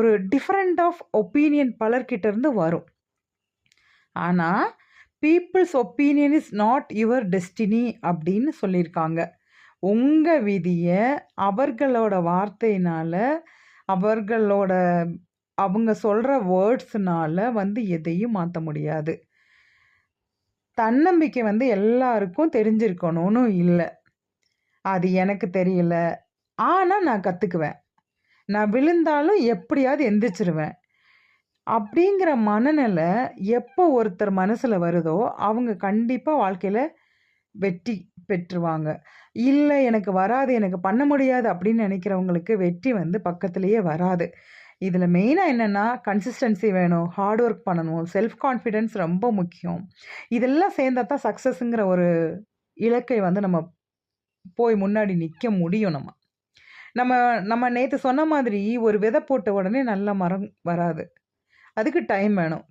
ஒரு different of opinion பலர்கிட்ட இருந்து வரும். ஆனா, peoples opinion is not your destiny அப்படின்னு சொல்லியிருக்காங்க. உங்க விதிய அவர்களோட வார்த்தையினால, அவர்களோட அவங்க சொல்ற வேர்ட்ஸ்னால எதையும் மாத்த முடியாது. தன்னம்பிக்கை எல்லாருக்கும் தெரிஞ்சிருக்கணும்னு இல்ல. அது எனக்கு தெரியல. ஆனா நான் கத்துக்குவேன். நான் விழுந்தாலும் எப்படியாவது எந்திரிச்சுருவேன். அப்படிங்கிற மனநிலை எப்போ ஒருத்தர் மனசுல வருதோ, அவங்க கண்டிப்பா வாழ்க்கையில வெற்றி பெற்றுருவாங்க. இல்ல எனக்கு வராது, எனக்கு பண்ண முடியாது அப்படின்னு நினைக்கிறவங்களுக்கு வெற்றி பக்கத்திலேயே வராது. இதுல மெயினா என்னன்னா, கன்சிஸ்டன்சி வேணும், ஹார்ட் ஒர்க் பண்ணணும், செல்ஃப் கான்ஃபிடன்ஸ் ரொம்ப முக்கியம். இதெல்லாம் சேர்ந்தா தான் சக்சஸ்ங்கிற ஒரு இலக்கை நம்ம போய் முன்னாடி நிக்க முடியும் நம்ம. நம்ம நம்ம நேத்து சொன்ன மாதிரி ஒரு விதை போட்ட உடனே நல்ல மரம் வராது. அதுக்கு டைம் வேணும்.